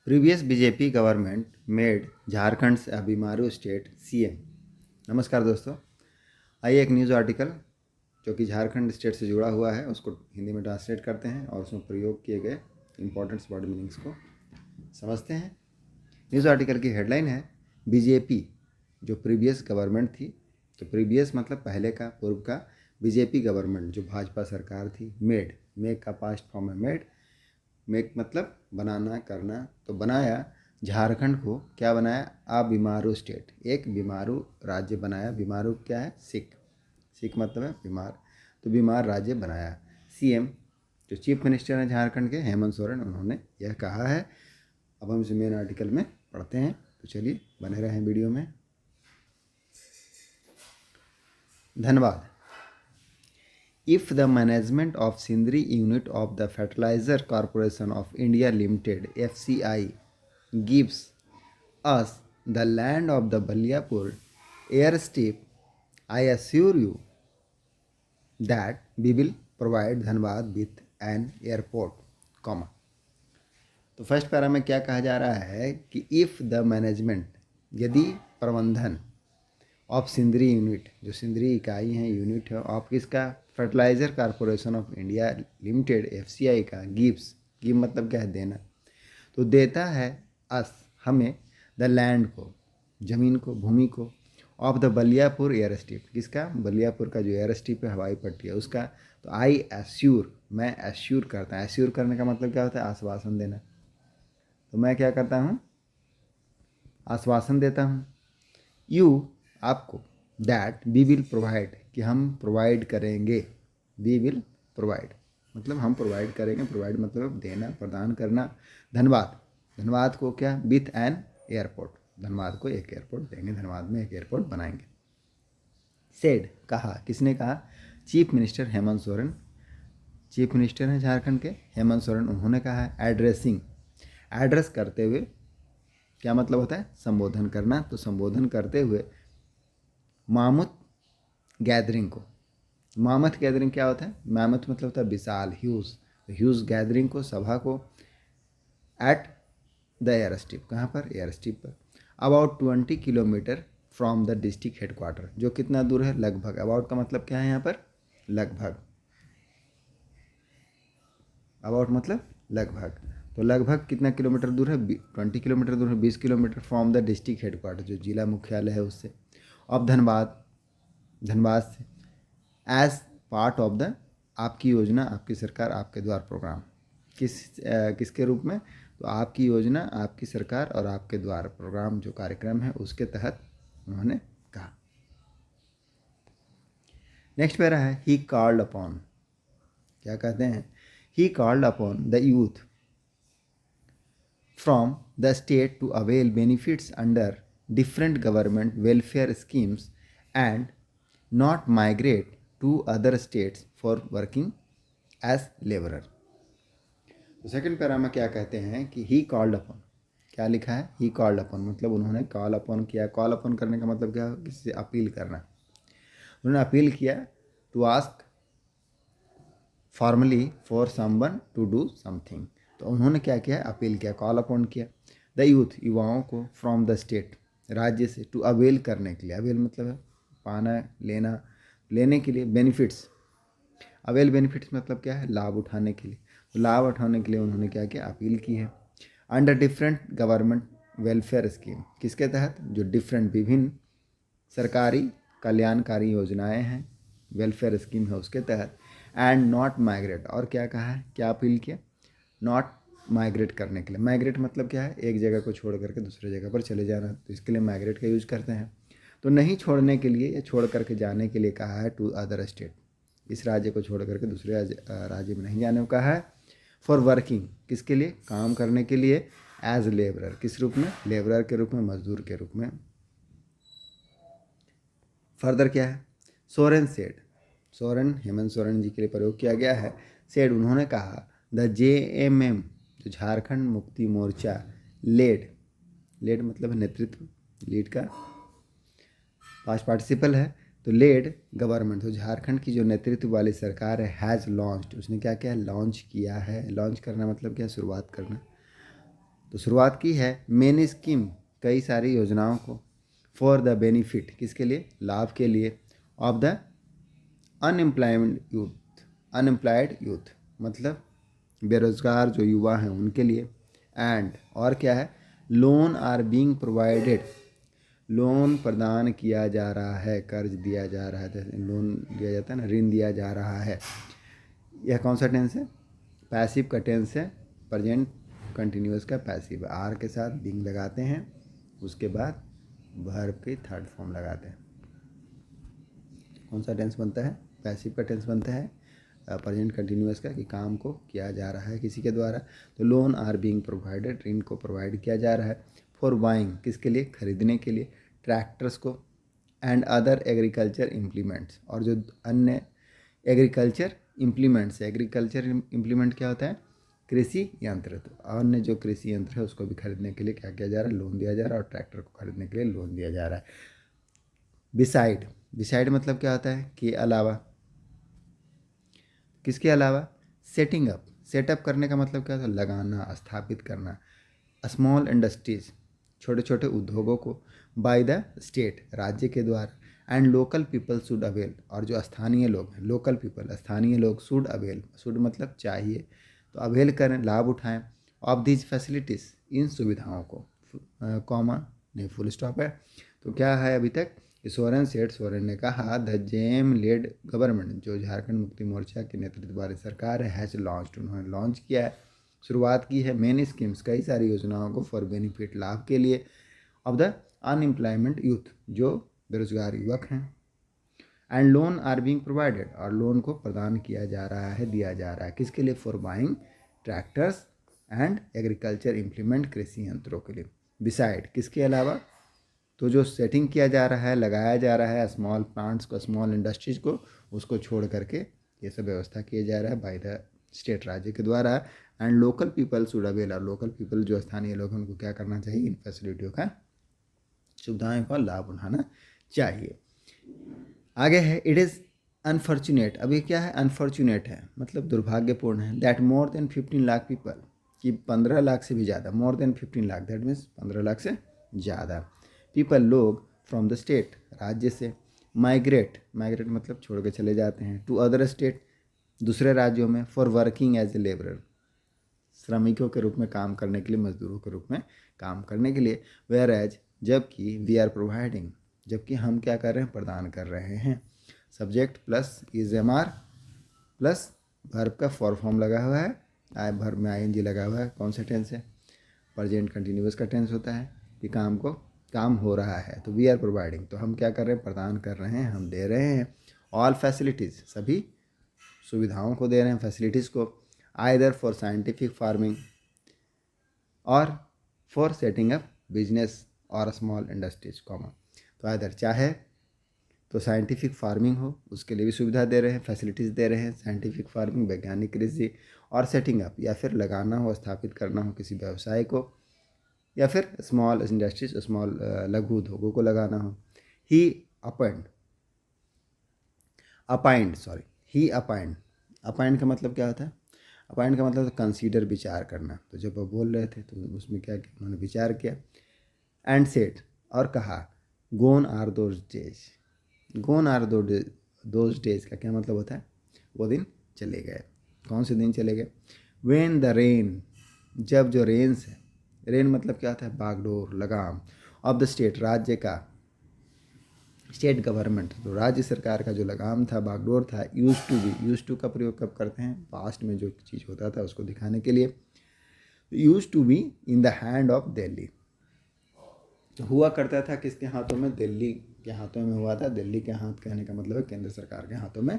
Previous BJP government made Jharkhand से अभिमारू state CM. नमस्कार दोस्तों, आइए एक न्यूज़ आर्टिकल जो कि झारखंड स्टेट से जुड़ा हुआ है उसको हिंदी में ट्रांसलेट करते हैं और उसमें प्रयोग किए गए इंपॉर्टेंट वर्ड मीनिंग्स को समझते हैं। न्यूज़ आर्टिकल की हेडलाइन है बीजेपी जो प्रीवियस गवर्नमेंट थी, तो प्रीवियस मतलब पहले का, पूर्व का। बीजेपी गवर्नमेंट जो भाजपा सरकार थी, मेक का पास्ट फॉर्म है मेड। मेक मतलब बनाना, करना, तो बनाया झारखंड को। क्या बनाया? अबीमारू स्टेट, एक बीमारू राज्य बनाया। बीमारू क्या है? सिक। सिक मतलब है बीमार, तो बीमार राज्य बनाया। सीएम जो चीफ मिनिस्टर हैं झारखंड के, हेमंत सोरेन, उन्होंने यह कहा है। अब हम इसे मेन आर्टिकल में पढ़ते हैं, तो चलिए बने रहें वीडियो में। धन्यवाद। If the management of Sindri unit of the Fertilizer Corporation of India Limited (FCI) gives us the land of the Baliapur airstrip, I assure you that we will provide Dhanbad with an airport, comma। तो first para में क्या कहा जा रहा है कि if the management, यदि प्रबंधन, ऑफ सिंदरी यूनिट, जो सिंदरी इकाई है, यूनिट है, ऑफ किसका? Fertiliser corporation of India limited FCI का, गिव मतलब क्या है? देना। तो देता है अस, हमें, द लैंड को, ज़मीन को, भूमि को, of the Baliyapur airstrip, किसका? बलियापुर का जो एयर स्ट्रिप है, हवाई पट्टी है, उसका। तो आई एश्योर, मैं एश्योर करता हूँ। एश्योर करने का मतलब क्या होता है? आश्वासन देना। तो मैं क्या करता हूँ? आश्वासन देता हूँ। यू, आपको, दैट वी विल प्रोवाइड, कि हम प्रोवाइड करेंगे। वी विल प्रोवाइड मतलब हम प्रोवाइड करेंगे। प्रोवाइड मतलब देना, प्रदान करना। धन्यवाद, धन्यवाद को क्या? विथ एन एयरपोर्ट, धन्यवाद को एक एयरपोर्ट देंगे, धन्यवाद में एक एयरपोर्ट बनाएंगे। सेड, कहा, किसने कहा? Chief minister Hemant Soren, chief minister हैं झारखंड के, हेमंत सोरेन, उन्होंने कहा है। एड्रेसिंग, एड्रेस करते हुए, क्या मतलब होता है? संबोधन करना। तो संबोधन करते हुए मामूथ गैदरिंग को, मामथ गैदरिंग क्या होता है? मामथ मतलब होता है विशाल, ह्यूज। ह्यूज गैदरिंग को, सभा को, एट द एयर स्ट्रिप, कहाँ पर? एयर स्ट्रिप पर। About 20 kilometre from the district headquarter, जो कितना दूर है? लगभग। अबाउट का मतलब क्या है यहाँ पर? लगभग। अबाउट मतलब लगभग। तो लगभग कितना किलोमीटर दूर है? 20 किलोमीटर दूर है, 20 kilometre from the district headquarter, जो जिला मुख्यालय है उससे। अब धनबाद, धनबाद से। एज पार्ट ऑफ द, आपकी योजना, आपकी सरकार, आपके द्वार प्रोग्राम, किसके रूप में? तो आपकी योजना, आपकी सरकार और आपके द्वार प्रोग्राम जो कार्यक्रम है उसके तहत उन्होंने कहा। नेक्स्ट पैरा है ही कॉल्ड अपॉन, क्या कहते हैं? He called upon the youth from the state to avail benefits under different government welfare schemes and not migrate to other states for working as laborer। तो सेकंड पैरा में क्या कहते हैं कि ही कॉल्ड अपॉन, क्या लिखा है? ही कॉल्ड अपॉन मतलब उन्होंने कॉल अपॉन किया। कॉल अपॉन करने का मतलब क्या? किसी से अपील करना। उन्होंने अपील किया to ask formally for someone to do something. तो उन्होंने क्या किया? अपील किया, कॉल अपॉन किया। द यूथ, युवाओं को, फ्रॉम द स्टेट, राज्य से, टू अवेल करने के लिए। अवेल मतलब है पाना, लेना, लेने के लिए। बेनिफिट्स, अवेल बेनिफिट्स मतलब क्या है? लाभ उठाने के लिए। तो लाभ उठाने के लिए उन्होंने क्या किया? अपील की है। Under different government welfare scheme, किसके तहत? जो डिफरेंट, विभिन्न सरकारी कल्याणकारी योजनाएं हैं, वेलफेयर स्कीम है उसके तहत। एंड नॉट माइग्रेट, और क्या कहा है? क्या अपील किया? नॉट माइग्रेट करने के लिए। माइग्रेट मतलब क्या है? एक जगह को छोड़ करके दूसरे जगह पर चले जाना, तो इसके लिए माइग्रेट का यूज करते हैं। तो नहीं छोड़ने के लिए या छोड़ करके जाने के लिए कहा है टू अदर स्टेट, इस राज्य को छोड़ करके दूसरे राज्य में नहीं जाने को कहा है। फॉर वर्किंग, किसके लिए? काम करने के लिए। एज लेबरर, किस रूप में? लेबरर के रूप में, मजदूर के रूप में। फर्दर क्या है? सोरेन सेड, सोरेन, हेमंत सोरेन जी के लिए प्रयोग किया गया है। सेड, उन्होंने कहा, द जेएमएम, जो झारखंड मुक्ति मोर्चा, लेड, लेड मतलब है नेतृत्व, लीड का पास्ट पार्टिसिपल है। तो लेड गवर्नमेंट, तो झारखंड की जो नेतृत्व वाली सरकार है, हैज़ लॉन्च्ड, उसने क्या किया? लॉन्च किया है। लॉन्च करना मतलब क्या? शुरुआत करना। तो शुरुआत की है मेनी स्कीम, कई सारी योजनाओं को, फॉर द बेनिफिट, किसके लिए, लाभ के लिए, of the unemployment youth, unemployed youth मतलब बेरोजगार जो युवा हैं उनके लिए, एंड और क्या है, loan are being provided, loan प्रदान किया जा रहा है, कर्ज दिया जा रहा है, लोन दिया जाता है ना, ऋण दिया जा रहा है। यह कौन सा टेंस है, पैसिव का टेंस है, प्रेजेंट कंटिन्यूअस का पैसिव, आर के साथ बीइंग लगाते हैं, उसके बाद वर्ब की थर्ड फॉर्म लगाते हैं। कौन सा टेंस बनता है, पैसिव का टेंस बनता है प्रेजेंट कंटिन्यूअस का, कि काम को किया जा रहा है किसी के द्वारा। तो लोन आर बीइंग प्रोवाइडेड, ऋण को प्रोवाइड किया जा रहा है, फॉर बाइंग, किसके लिए, खरीदने के लिए, ट्रैक्टर्स को, एंड अदर एग्रीकल्चर इम्प्लीमेंट्स, और जो अन्य एग्रीकल्चर इम्प्लीमेंट्स, एग्रीकल्चर इम्प्लीमेंट क्या होता है, कृषि यंत्र, तो अन्य जो कृषि यंत्र है उसको भी खरीदने के लिए क्या किया जा रहा है, लोन दिया जा रहा है, और ट्रैक्टर को खरीदने के लिए लोन दिया जा रहा है। बिसाइड, बिसाइड मतलब क्या होता है, कि अलावा, किसके अलावा, सेटिंग अप, सेटअप करने का मतलब क्या होता है, लगाना, स्थापित करना, स्मॉल इंडस्ट्रीज, छोटे छोटे उद्योगों को, बाय द स्टेट, राज्य के द्वारा, and local people should avail, और जो स्थानीय लोग हैं, लोकल पीपल, स्थानीय लोग, शुड अवेल, शुड मतलब चाहिए, तो अवेल करें, लाभ उठाएं, ऑफ दीज फैसिलिटीज़, इन सुविधाओं को, कॉमा नहीं फुल स्टॉप है। तो क्या है अभी तक, सोरेन सेठ, सोरेन ने कहा, द जेम लेड गवर्नमेंट, जो झारखंड मुक्ति मोर्चा के नेतृत्व वाली सरकार है, हैज लॉन्च, उन्होंने लॉन्च किया है, शुरुआत की है, मेनी स्कीम्स, कई सारी योजनाओं को, फॉर बेनिफिट, लाभ के लिए, ऑफ द अनएम्प्लॉयमेंट यूथ, जो बेरोजगार युवक हैं, and loan are being provided, और लोन को प्रदान किया जा रहा है, दिया जा रहा है, किसके लिए, for buying tractors and agriculture implement, कृषि यंत्रों के लिए। बिसाइड, किसके अलावा, तो जो सेटिंग किया जा रहा है, लगाया जा रहा है स्मॉल प्लांट्स को, स्मॉल इंडस्ट्रीज को, उसको छोड़ करके ये सब व्यवस्था किया जा रहा है बाय द स्टेट, राज्य के द्वारा, and local people should avail, और लोकल पीपल जो स्थानीय लोग हैं उनको क्या करना चाहिए, इन फैसिलिटियों का, सुविधाओं का लाभ उठाना चाहिए। आगे है, इट इज़ अनफॉर्चुनेट, अब ये क्या है, अनफॉर्चुनेट है मतलब दुर्भाग्यपूर्ण है, that more than 15 lakh people, कि 15 लाख से भी ज़्यादा, more than 15 lakh, that means 15 lakh से ज़्यादा पीपल, लोग, फ्रॉम द स्टेट, राज्य से, माइग्रेट, माइग्रेट मतलब छोड़ के चले जाते हैं, टू अदर स्टेट, दूसरे राज्यों में, for working as a labourer, श्रमिकों के रूप में काम करने के लिए, मजदूरों के रूप में काम करने के लिए, वेयर एज, जबकि, वी आर प्रोवाइडिंग, जबकि हम क्या कर रहे हैं, प्रदान कर रहे हैं, subject plus is am are plus verb का फॉर फॉर्म लगा हुआ है, आई वर्ब में आई लगा हुआ है, कौन सा टेंस है, प्रेजेंट कंटिन्यूअस का टेंस होता है, कि काम हो रहा है, तो वी आर प्रोवाइडिंग, तो हम क्या कर रहे हैं, प्रदान कर रहे हैं, हम दे रहे हैं, ऑल फैसिलिटीज़, सभी सुविधाओं को दे रहे हैं, फैसिलिटीज़ को, आइदर फॉर साइंटिफिक फार्मिंग और फॉर सेटिंग अप बिजनेस और स्मॉल इंडस्ट्रीज, कॉमन, तो आइदर चाहे तो साइंटिफिक फार्मिंग हो उसके लिए भी सुविधा दे रहे हैं, फैसिलिटीज़ दे रहे हैं, साइंटिफिक फार्मिंग, वैज्ञानिक कृषि, और सेटिंग अप, या फिर लगाना हो, स्थापित करना हो किसी व्यवसाय को, या फिर स्मॉल इंडस्ट्रीज, स्मॉल लघु उद्योगों को लगाना हो। ही अपॉइंट, अपॉइंट सॉरी ही अपॉइंट, अपॉइंट का मतलब क्या होता है, अपॉइंट का मतलब कंसीडर, विचार करना, तो जब वो बोल रहे थे तो उसमें क्या किया, उन्होंने विचार किया, एंड सेड, और कहा, gone are those days, gone are those days का क्या मतलब होता है, वो दिन चले गए, कौन से दिन चले गए, वेन द रेन, जब जो रेन्स है, रेन मतलब क्या होता है, बागडोर, लगाम, ऑफ द स्टेट, राज्य का, स्टेट गवर्नमेंट, तो राज्य सरकार का जो लगाम था, बागडोर था, used to be, used to का प्रयोग कब करते हैं, पास्ट में जो चीज़ होता था उसको दिखाने के लिए, used to be in the hand of Delhi, हुआ करता था किसके हाथों में, दिल्ली के हाथों में हुआ था, दिल्ली के हाथ कहने का मतलब है केंद्र सरकार के हाथों में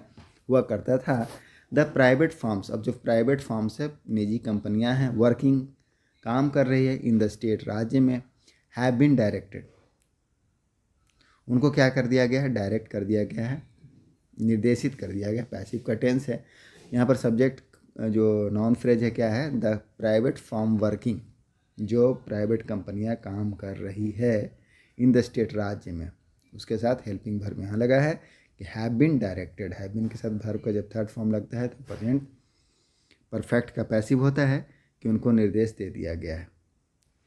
हुआ करता था। द प्राइवेट फर्म्स, अब जो प्राइवेट फर्म्स है, निजी कंपनियां हैं, वर्किंग, काम कर रही है, इन द स्टेट, राज्य में, हैव बीन डायरेक्टेड, उनको क्या कर दिया गया है, डायरेक्ट कर दिया गया है, निर्देशित कर दिया गया, पैसिव का टेंस है, यहाँ पर सब्जेक्ट जो नाउन फ्रेज है क्या है, द प्राइवेट फर्म वर्किंग, जो प्राइवेट कंपनियां काम कर रही है, इन द स्टेट, राज्य में, उसके साथ हेल्पिंग वर्ब यहाँ लगा है कि have been directed, have been के साथ वर्ब का जब थर्ड फॉर्म लगता है तो प्रेजेंट परफेक्ट का पैसिव होता है, कि उनको निर्देश दे दिया गया है,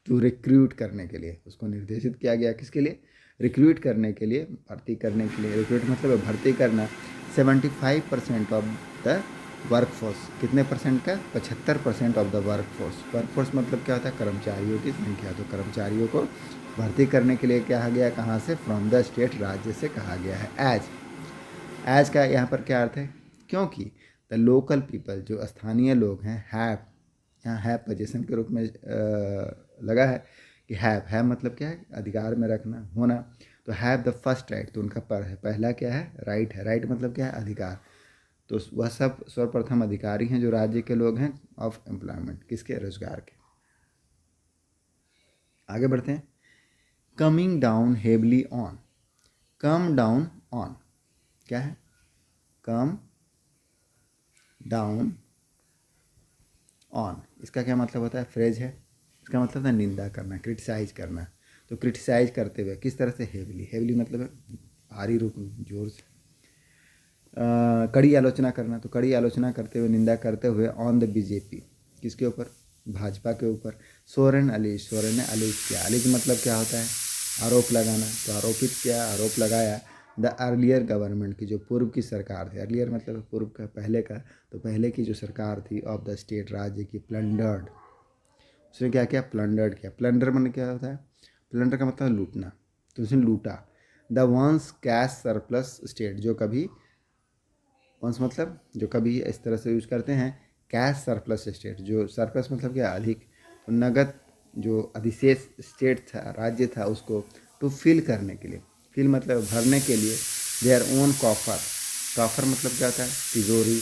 टू रिक्रूट करने के लिए, उसको निर्देशित किया गया किसके लिए, रिक्रूट करने के लिए, भर्ती करने के लिए। रिक्रूट मतलब भर्ती करना 75% ऑफ द वर्कफोर्स, कितने परसेंट का, 75% ऑफ द वर्कफोर्स। वर्कफोर्स मतलब क्या होता है, कर्मचारियों की संख्या। तो कर्मचारियों को भर्ती करने के लिए कहा गया, कहाँ से, फ्रॉम द स्टेट, राज्य से कहा गया है। एज का यहाँ पर क्या अर्थ है, क्योंकि द लोकल पीपल, जो स्थानीय लोग हैं, हैव, यहाँ हैव पोजीशन के रूप में लगा है कि हैव मतलब क्या है, अधिकार में रखना, होना। तो हैव द फर्स्ट राइट, तो उनका पर है, पहला क्या है, राइट है। राइट मतलब क्या है, अधिकार। तो वह सब सर्वप्रथम अधिकारी हैं जो राज्य के लोग हैं, ऑफ एम्प्लॉयमेंट, किसके, रोजगार के। आगे बढ़ते हैं। Coming down heavily on, come down on क्या है, कम डाउन ऑन, इसका क्या मतलब होता है, फ्रेज है। इसका मतलब है निंदा करना, क्रिटिसाइज करना। तो क्रिटिसाइज करते हुए किस तरह से, हेवली मतलब है भारी रूप में, जोर से। कड़ी आलोचना करना, तो कड़ी आलोचना करते हुए, निंदा करते हुए, ऑन द बीजेपी, किसके ऊपर, भाजपा के ऊपर। सोरेन अलीज, सोरेन ने अलीज किया, अलीज मतलब क्या होता है, आरोप लगाना। तो आरोपित किया, आरोप लगाया द अर्लियर गवर्नमेंट की, जो पूर्व की सरकार थी। अर्लियर मतलब पूर्व का, पहले का। तो पहले की जो सरकार थी, ऑफ द स्टेट, राज्य की, प्लंडर्ड, उसने क्या किया, प्लंडर्ड किया। प्लंडर मतलब क्या होता है, प्लंडर का मतलब लूटना। तो उसने लूटा। The ones cash surplus state, जो कभी, वंस मतलब जो कभी, इस तरह से यूज करते हैं, कैश सरप्लस स्टेट, जो सरप्लस मतलब क्या, अधिक। तो नगद जो अधिशेष स्टेट था, राज्य था, उसको टू फिल करने के लिए, फिल मतलब भरने के लिए, देयर ओन कॉफर। कॉफर मतलब क्या होता है, तिजोरी,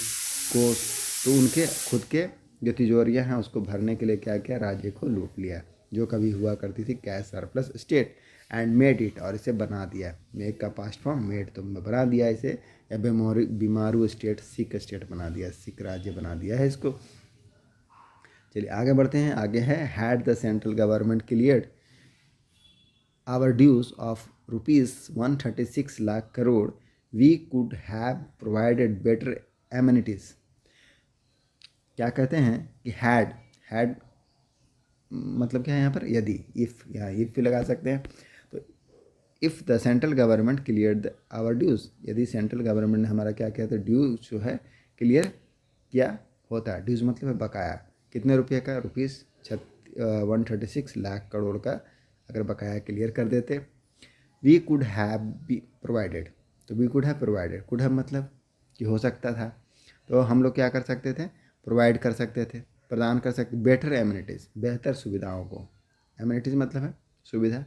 कोष। तो उनके खुद के जो तिजोरियाँ हैं, उसको भरने के लिए क्या किया, राज्य को लूट लिया, जो कभी हुआ करती थी cash surplus state. And made it, और इसे बना दिया, मेक का पास्ट फॉर्म मेड, तो बना दिया इसे, या बीमारू स्टेट, सिक स्टेट बना दिया, सिक राज्य बना दिया है इसको। चलिए आगे बढ़ते हैं। आगे है, had the central government cleared our dues of ₹136 lakh crore, we could have provided better amenities. क्या कहते हैं कि हैड मतलब क्या है यहाँ पर, यदि, इफ़, या इफ़ भी लगा सकते हैं। तो if the central government clear our dues, यदि सेंट्रल गवर्नमेंट ने हमारा क्या किया, तो ड्यूज जो है क्लियर किया होता है। ड्यूज मतलब है बकाया, कितने रुपये का, ₹136 लाख करोड़ का अगर बकाया क्लियर कर देते। We could have be provided, तो we could have provided, could have मतलब कि हो सकता था। तो हम लोग क्या कर सकते थे, प्रोवाइड कर सकते थे, प्रदान कर सकते, बेटर एमिनिटीज़, बेहतर सुविधाओं को। एमिनिटीज़ मतलब है सुविधा।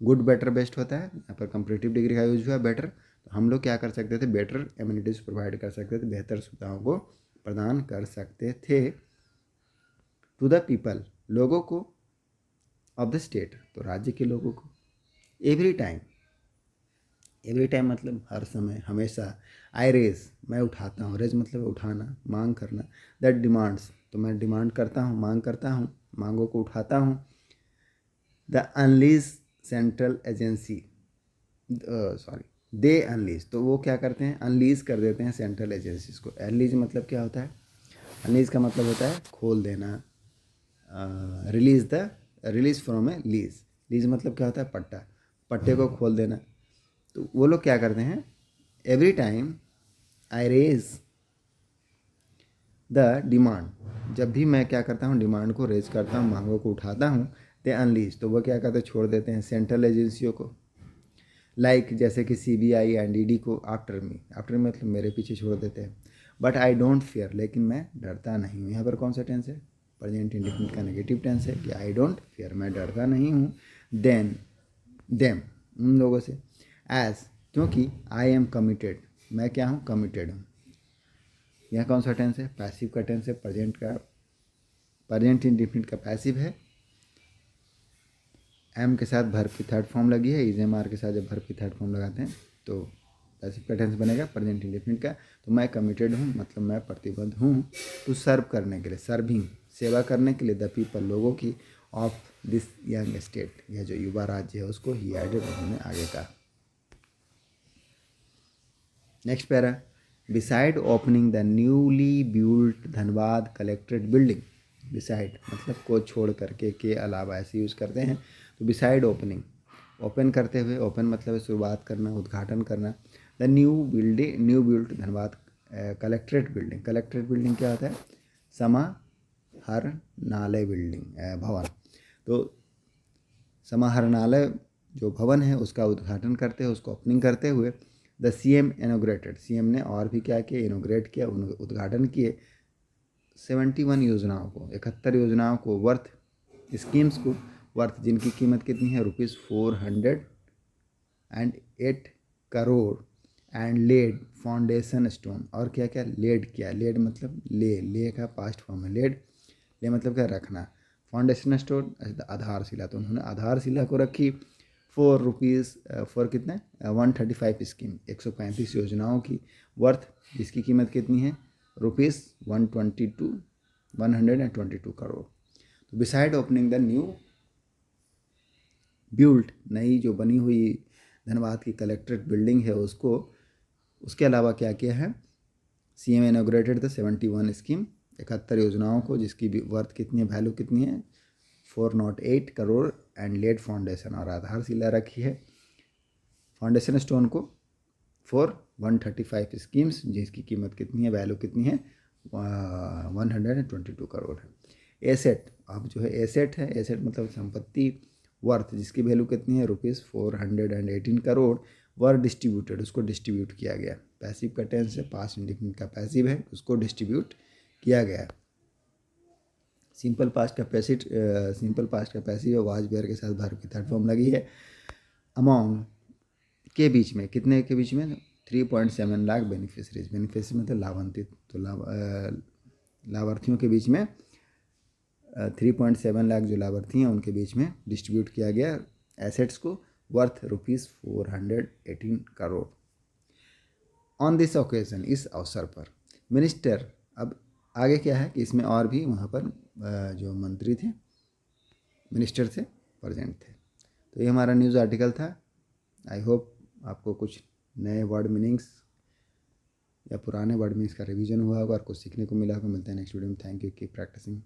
गुड, बेटर, बेस्ट होता है, यहाँ पर कंपैरेटिव डिग्री का यूज हुआ, बेटर। तो हम लोग क्या कर सकते थे, बेटर एमिनिटीज़ प्रोवाइड कर सकते थे, बेहतर सुविधाओं को प्रदान कर सकते थे। टू द पीपल, लोगों को, ऑफ द स्टेट, तो राज्य के लोगों को। एवरी टाइम, एवरी टाइम मतलब हर समय, हमेशा। आई रेज, मैं उठाता हूँ, रेज मतलब उठाना, मांग करना। दैट डिमांड्स, तो मैं डिमांड करता हूँ, मांग करता हूँ, मांगों को उठाता हूँ। The unleash central agency, sorry, they unleash, तो वो क्या करते हैं, अनलीज कर देते हैं सेंट्रल एजेंसीज को। अनलीज मतलब क्या होता है, अनलीज का मतलब होता है खोल देना, release from A lease. Lease मतलब क्या होता है, पट्टा, पट्टे को खोल देना। तो वो लोग क्या करते हैं, every time I raise the demand, जब भी मैं क्या करता हूँ, डिमांड को रेज करता हूँ, मांगों को उठाता हूँ, दे अनलीज, तो वो क्या करते हैं, छोड़ देते हैं सेंट्रल एजेंसियों को। लाइक जैसे कि CBI एंड ED को आफ्टर मी, आफ्टर मी मतलब मेरे पीछे छोड़ देते हैं। बट आई डोंट फियर, लेकिन मैं डरता नहीं हूँ। यहाँ पर कौन सा टेंस है, प्रेजेंट इंडेफिनिट का नेगेटिव टेंस है कि आई डोंट फियर, मैं डरता नहीं हूँ। देन, देम, उन लोगों से। एज, क्योंकि आई एम कमिटेड, मैं क्या हूँ, कमिटेड हूँ। यह कौन सा टेंस है, पैसिव का टेंस है, प्रेजेंट इंडेफिनिट का पैसिव है। एम के साथ वर्ब की थर्ड फॉर्म लगी है, इज के साथ जब वर्ब की थर्ड फॉर्म लगाते हैं तो पैसिव का टेंस बनेगा प्रेजेंट इंडेफिनिट का। तो मैं कमिटेड हूँ मतलब मैं प्रतिबद्ध हूँ, टू सर्व करने के लिए, सर्विंग, सेवा करने के लिए, द पीपल, लोगों की, ऑफ दिस यंग स्टेट, यह जो युवा राज्य है उसको, ही एडेड, उन्होंने आगे कहा। Next para, beside opening the newly built Dhanbad collectorate building, beside मतलब को छोड़ करके, के अलावा ऐसे यूज़ करते हैं। तो बिसाइड ओपनिंग, ओपन करते हुए, ओपन मतलब है शुरुआत करना, उद्घाटन करना। The new build Dhanbad collectorate building. Collectorate building क्या होता है? समाहरणालय बिल्डिंग भवन। तो समाहरणालय जो भवन है उसका उद्घाटन करते हुए, उसको ओपनिंग करते हुए द सीएम इनोग्रेटेड, सीएम ने और भी क्या किया? इनोग्रेट किया, उद्घाटन किए 71 योजनाओं को, 71 योजनाओं को, वर्थ स्कीम्स को, वर्थ जिनकी कीमत कितनी है? ₹408 crore and laid foundation stone. और क्या क्या लेड किया? लेड मतलब ले का पास्ट फॉर्म है लेड, ले मतलब क्या? रखना। फाउंडेशन स्टोन आधारशिला, तो उन्होंने आधारशिला को रखी फॉर कितने? 135 स्कीम, 135 योजनाओं की, वर्थ जिसकी कीमत कितनी है? ₹122 करोड़। तो beside opening the new build, नई जो बनी हुई धनबाद की कलेक्ट्रेट बिल्डिंग है उसको, उसके अलावा क्या किया है? सीएम इनोग्रेटेड द 71 स्कीम, 71 योजनाओं को जिसकी भी वर्थ कितनी है? वैल्यू कितनी है? 408 करोड़ एंड लेड फाउंडेशन, और आधारशिला रखी है फाउंडेशन स्टोन को फॉर 135 स्कीम्स जिसकी कीमत कितनी है? वैल्यू कितनी है? 122 करोड़ है। एसेट, अब जो है एसेट है, एसेट मतलब संपत्ति, वर्थ जिसकी वैल्यू कितनी है? ₹418 करोड़, वर डिस्ट्रीब्यूटेड, उसको डिस्ट्रीब्यूट किया गया। पैसिव का टेंस है, पास्ट इंडिफिनिट का पैसिव है, उसको डिस्ट्रीब्यूट किया गया। सिंपल पास्ट का पैसिव है, वाज वेयर के साथ वर्ब की थर्ड फॉर्म लगी है। अमॉन्ग के बीच में, कितने के बीच में? 3.7 लाख बेनिफिशरीज, बेनिफिशरी मतलब लाभान्वित, तो लाभार्थियों के बीच में 3.7 लाख जो लाभार्थी हैं उनके बीच में डिस्ट्रीब्यूट किया गया एसेट्स को, worth ₹418 crore. On this occasion, इस अवसर पर, मिनिस्टर, अब आगे क्या है कि इसमें और भी वहाँ पर जो मंत्री थे, मिनिस्टर थे, प्रेजेंट थे। तो ये हमारा न्यूज़ आर्टिकल था। आई होप आपको कुछ नए वर्ड मीनिंग्स या पुराने वर्ड मीनिंग्स का रिवीजन हुआ होगा और कुछ सीखने को मिला होगा। मिलते हैं नेक्स्ट वीडियो में। Thank you, keep practising.